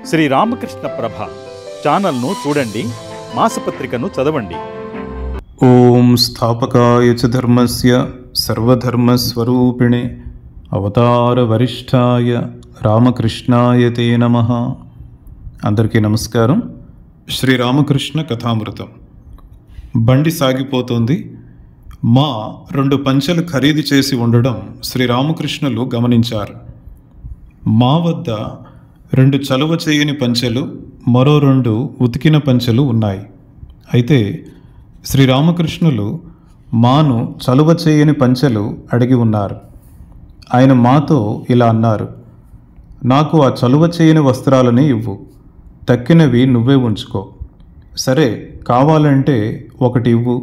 శ్రీ రామకృష్ణ ప్రభ ఛానల్ను చూడండి, మాసపత్రికను చదవండి. ఓం స్థాపకాయ చ ధర్మస్య సర్వధర్మస్వరూపిణే అవతార వరిష్ఠాయ రామకృష్ణాయ తే నమః. అందరికీ నమస్కారం. శ్రీరామకృష్ణ కథామృతం. బండి సాగిపోతుంది. మా 2 పంచెలు ఖరీదు చేసి ఉండడం శ్రీరామకృష్ణులు గమనించారు. మా వద్ద 2 చలువ చేయని పంచెలు, మరో 2 ఉతికిన పంచెలు ఉన్నాయి. అయితే శ్రీరామకృష్ణులు మాను చలువ చేయని పంచెలు అడిగి ఉన్నారు. ఆయన మాతో ఇలా అన్నారు: నాకు ఆ చలువ చేయని వస్త్రాలని ఇవ్వు, తక్కినవి నువ్వే ఉంచుకో. సరే, కావాలంటే 1 ఇవ్వు.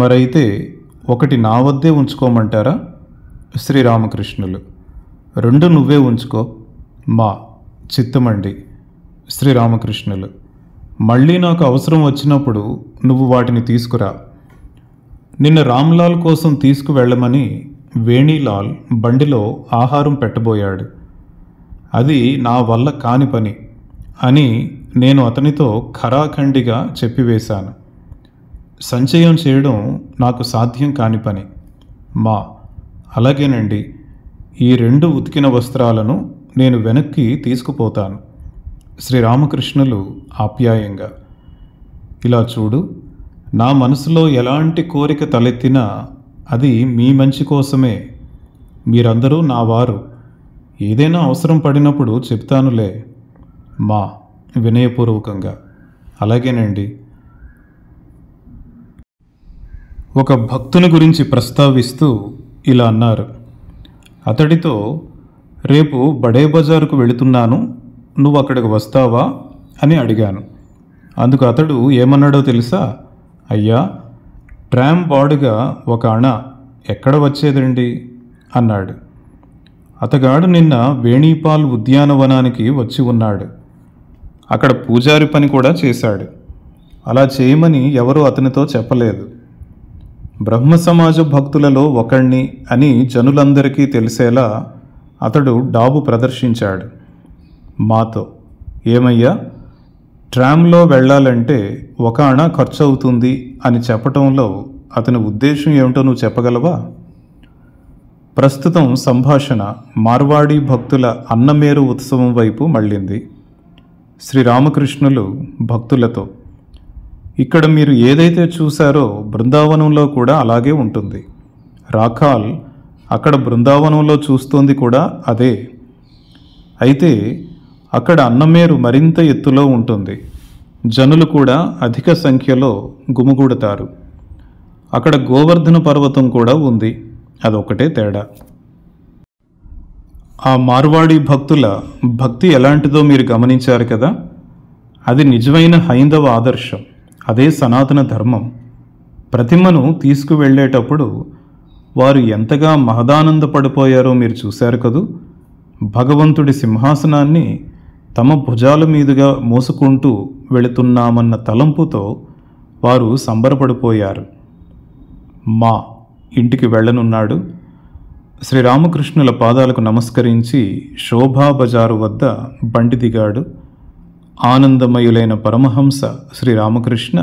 మరైతే 1 నా వద్దే ఉంచుకోమంటారా? శ్రీరామకృష్ణులు: 2 నువ్వే ఉంచుకో. చిత్తమండి. శ్రీరామకృష్ణులు: మళ్ళీ నాకు అవసరం వచ్చినప్పుడు నువ్వు వాటిని తీసుకురా. నిన్న రామ్లాల్ కోసం తీసుకువెళ్ళమని వేణీలాల్ బండిలో ఆహారం పెట్టబోయాడు. అది నా వల్ల కాని పని అని నేను అతనితో ఖరాఖండిగా చెప్పివేశాను. సంచయం చేయడం నాకు సాధ్యం కాని పని. అలాగేనండి, ఈ 2 ఉతికిన వస్త్రాలను నేను వెనక్కి తీసుకుపోతాను. శ్రీరామకృష్ణులు ఆప్యాయంగా: ఇలా చూడు, నా మనసులో ఎలాంటి కోరిక తలెత్తినా అది మీ మంచి కోసమే. మీరందరూ నా వారు. ఏదైనా అవసరం పడినప్పుడు చెప్తానులే. వినయపూర్వకంగా: అలాగేనండి. ఒక భక్తుని గురించి ప్రస్తావిస్తూ ఇలా అన్నారు: అతడితో రేపు బడే బజారుకు వెళుతున్నాను, నువ్వు అక్కడికి వస్తావా అని అడిగాను. అందుకు అతడు ఏమన్నాడో తెలుసా? అయ్యా, ట్రామ్ బాడుగా 1 అణ, ఎక్కడ వచ్చేదండి అన్నాడు. అతగాడు నిన్న వేణీపాల్ ఉద్యానవనానికి వచ్చి ఉన్నాడు. అక్కడ పూజారి పని కూడా చేశాడు. అలా చేయమని ఎవరూ అతనితో చెప్పలేదు. బ్రహ్మ సమాజ భక్తులలో ఒకణ్ణి అని జనులందరికీ తెలిసేలా అతడు డాబు ప్రదర్శించాడు. మాతో: ఏమయ్యా, ట్రామ్లో వెళ్ళాలంటే 1 అణ ఖర్చు అవుతుంది అని చెప్పటంలో అతని ఉద్దేశం ఏమిటో నువ్వు చెప్పగలవా? ప్రస్తుతం సంభాషణ మార్వాడీ భక్తుల అన్నమేరు ఉత్సవం వైపు మళ్ళింది. శ్రీరామకృష్ణులు భక్తులతో: ఇక్కడ మీరు ఏదైతే చూశారో బృందావనంలో కూడా అలాగే ఉంటుంది. రాఖాల్ అక్కడ బృందావనంలో చూస్తోంది కూడా అదే. అయితే అక్కడ అన్నమేరు మరింత ఎత్తులో ఉంటుంది. జనులు కూడా అధిక సంఖ్యలో గుమిగూడతారు. అక్కడ గోవర్ధన పర్వతం కూడా ఉంది. అదొక్కటే తేడా. ఆ మార్వాడీ భక్తుల భక్తి ఎలాంటిదో మీరు గమనించారు కదా. అది నిజమైన హైందవ ఆదర్శం. అదే సనాతన ధర్మం. ప్రతిమను తీసుకువెళ్ళేటప్పుడు వారు ఎంతగా మహదానందపడిపోయారో మీరు చూశారు కదూ. భగవంతుడి సింహాసనాన్ని తమ భుజాల మీదుగా మోసుకుంటూ వెళుతున్నామన్న తలంపుతో వారు సంబరపడిపోయారు. ఇంటికి వెళ్ళనున్నాడు. శ్రీరామకృష్ణుల పాదాలకు నమస్కరించి శోభా బజారు వద్ద బండి దిగాడు. ఆనందమయులైన పరమహంస శ్రీరామకృష్ణ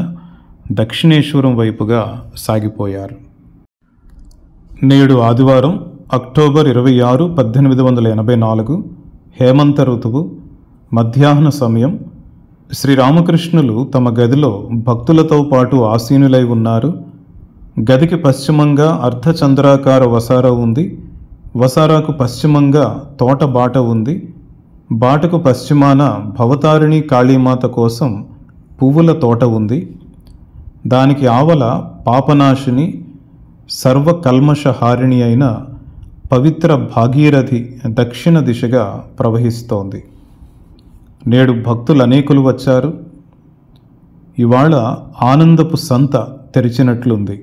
దక్షిణేశ్వరం వైపుగా సాగిపోయారు. నేడు ఆదివారం, అక్టోబర్ 26, 1884, హేమంత ఋతువు, మధ్యాహ్న సమయం. శ్రీరామకృష్ణులు తమ గదిలో భక్తులతో పాటు ఆసీనులై ఉన్నారు. గదికి పశ్చిమంగా అర్ధచంద్రాకార వసారా ఉంది. వసారాకు పశ్చిమంగా తోట బాట ఉంది. బాటకు పశ్చిమాన భవతారిణి కాళీమాత కోసం పువ్వుల తోట ఉంది. దానికి ఆవల పాపనాశిని, సర్వకల్మషహారిణి అయిన పవిత్ర భాగీరథి దక్షిణ దిశగా ప్రవహిస్తోంది. నేడు భక్తులు అనేకులు వచ్చారు. ఇవాళ ఆనందపు సంత తెరిచినట్లుంది.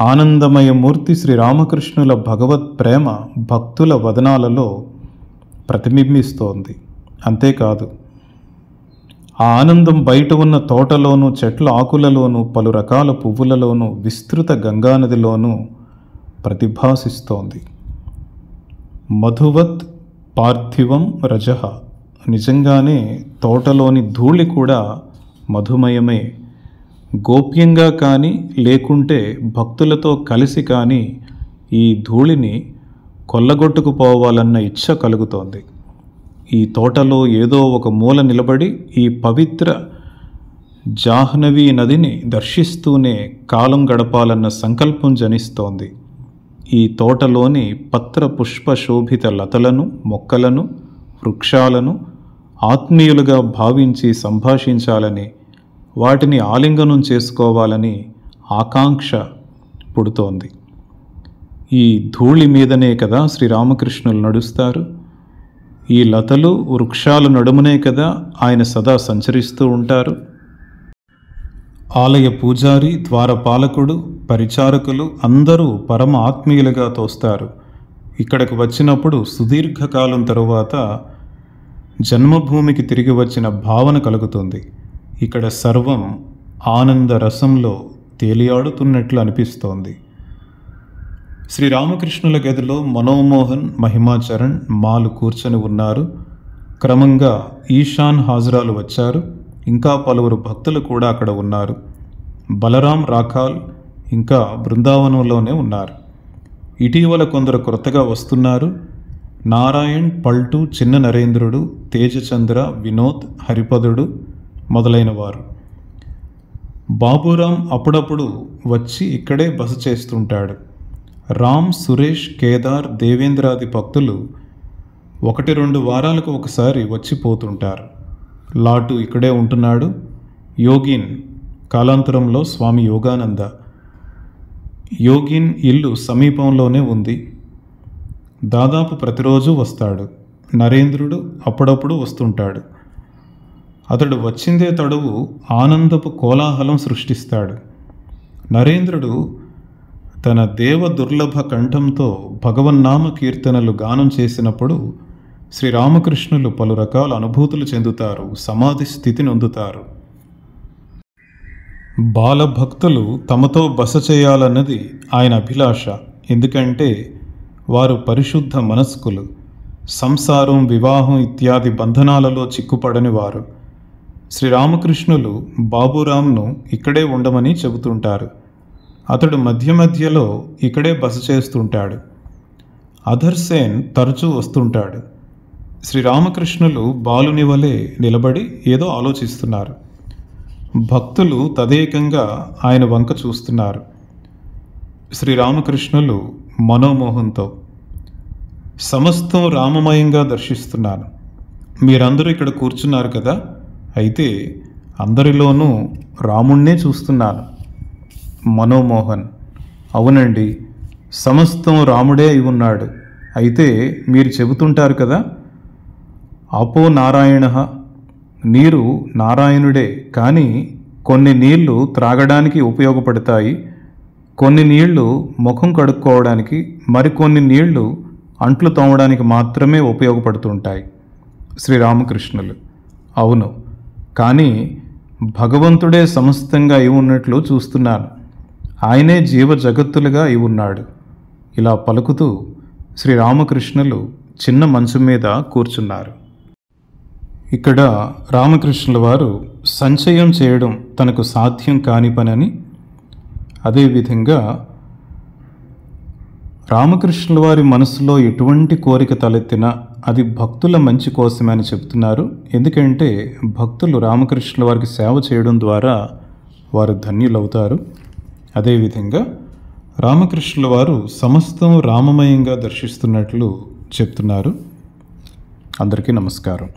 ఆనందమయ మూర్తి శ్రీరామకృష్ణుల భగవత్ ప్రేమ భక్తుల వదనాలలో ప్రతిబింబిస్తోంది. అంతేకాదు, ఆ ఆనందం బయట ఉన్న తోటలోనూ, చెట్ల ఆకులలోనూ, పలు రకాల పువ్వులలోనూ, విస్తృత గంగానదిలోనూ ప్రతిభాసిస్తోంది. మధువత్ పార్థివం రజః, నిజంగానే తోటలోని ధూళి కూడా మధుమయమే. గోప్యంగా కానీ లేకుంటే భక్తులతో కలిసి కానీ ఈ ధూళిని కొల్లగొట్టుకుపోవాలన్న ఇచ్ఛ కలుగుతోంది. ఈ తోటలో ఏదో ఒక మూల నిలబడి ఈ పవిత్ర జాహ్నవి నదిని దర్శిస్తూనే కాలం గడపాలన్న సంకల్పం జనిస్తోంది. ఈ తోటలోని పత్ర పుష్ప శోభిత లతలను, మొక్కలను, వృక్షాలను ఆత్మీయులుగా భావించి సంభాషించాలని, వాటిని ఆలింగనం చేసుకోవాలని ఆకాంక్ష పుడుతోంది. ఈ ధూళి మీదనే కదా శ్రీరామకృష్ణులు నడుస్తారు. ఈ లతలు వృక్షాల నడుమునే కదా ఆయన సదా సంచరిస్తూ ఉంటారు. ఆలయ పూజారి, ద్వారపాలకుడు, పరిచారకులు అందరూ పరమ ఆత్మీయులుగా తోస్తారు. ఇక్కడికి వచ్చినప్పుడు సుదీర్ఘకాలం తరువాత జన్మభూమికి తిరిగి వచ్చిన భావన కలుగుతుంది. ఇక్కడ సర్వం ఆనంద రసంలో తేలియాడుతున్నట్లు అనిపిస్తోంది. శ్రీరామకృష్ణుల గదిలో మనోమోహన్, మహిమాచరణ్, మాలు కూర్చొని ఉన్నారు. క్రమంగా ఈశాన్ హాజరాలు వచ్చారు. ఇంకా పలువురు భక్తులు కూడా అక్కడ ఉన్నారు. బలరాం రాఖాల్ ఇంకా బృందావనంలోనే ఉన్నారు. ఇటీవల కొందరు కొత్తగా వస్తున్నారు. నారాయణ్, పల్టు, చిన్న నరేంద్రుడు, తేజచంద్ర, వినోద్, హరిపదుడు మొదలైన వారు. బాబురాం అప్పుడప్పుడు వచ్చి ఇక్కడే బస చేస్తుంటాడు. రామ్, సురేష్, కేదార్, దేవేంద్రాది భక్తులు 1-2 వారాలకు ఒకసారి వచ్చిపోతుంటారు. లాటు ఇక్కడే ఉంటున్నాడు. యోగిన్ కాలాంతరంలో స్వామి యోగానంద. యోగిన్ ఇల్లు సమీపంలోనే ఉంది. దాదాపు ప్రతిరోజు వస్తాడు. నరేంద్రుడు అప్పుడప్పుడు వస్తుంటాడు. అతడు వచ్చిందే తడువు ఆనందపు కోలాహలం సృష్టిస్తాడు. నరేంద్రుడు తన దేవ దుర్లభ కంఠంతో భగవన్నామ కీర్తనలు గానం చేసినప్పుడు శ్రీరామకృష్ణులు పలు రకాల అనుభూతులు చెందుతారు, సమాధి స్థితిని పొందుతారు. బాలభక్తులు తమతో బస చేయాలన్నది ఆయన అభిలాష. ఎందుకంటే వారు పరిశుద్ధ మనస్కులు, సంసారం, వివాహం ఇత్యాది బంధనాలలో చిక్కుపడని వారు. శ్రీరామకృష్ణులు బాబురాంను ఇక్కడే ఉండమని చెబుతుంటారు. అతడు మధ్య మధ్యలో ఇక్కడే బస చేస్తుంటాడు. అధర్సేన్ తరచూ వస్తుంటాడు. శ్రీరామకృష్ణులు బాలుని వలె నిలబడి ఏదో ఆలోచిస్తున్నారు. భక్తులు తదేకంగా ఆయన వంక చూస్తున్నారు. శ్రీరామకృష్ణులు మనోమోహంతో, సమస్తం రామమయంగా దర్శిస్తున్నాను. మీరందరూ ఇక్కడ కూర్చున్నారు కదా, అయితే అందరిలోనూ రాముణ్ణే చూస్తున్నాను. మనోమోహన్: అవునండి, సమస్తం రాముడే అయి ఉన్నాడు. అయితే మీరు చెబుతుంటారు కదా, ఆపో నారాయణ, నీరు నారాయణుడే, కానీ కొన్ని నీళ్లు త్రాగడానికి ఉపయోగపడతాయి, కొన్ని నీళ్లు ముఖం కడుక్కోవడానికి, మరికొన్ని నీళ్లు అంట్లు తోమడానికి మాత్రమే ఉపయోగపడుతుంటాయి. శ్రీరామకృష్ణులు: అవును, కానీ భగవంతుడే సమస్తంగా అయి ఉన్నట్లు చూస్తున్నాను. ఆయనే జీవ జగత్తులుగా అయి ఉన్నాడు. ఇలా పలుకుతూ శ్రీరామకృష్ణులు చిన్న మంచం మీద కూర్చున్నారు. ఇక్కడ రామకృష్ణుల వారు సంచయం చేయడం తనకు సాధ్యం కాని పనని, అదేవిధంగా రామకృష్ణుల వారి మనసులో ఎటువంటి కోరిక తలెత్తినా అది భక్తుల మంచి కోసమే అని చెప్తున్నారు. ఎందుకంటే భక్తులు రామకృష్ణుల వారికి సేవ చేయడం ద్వారా వారు ధన్యులవుతారు. అదేవిధంగా రామకృష్ణుల వారు సమస్తం రామమయంగా దర్శిస్తున్నట్లు చెప్తున్నారు. అందరికీ నమస్కారం.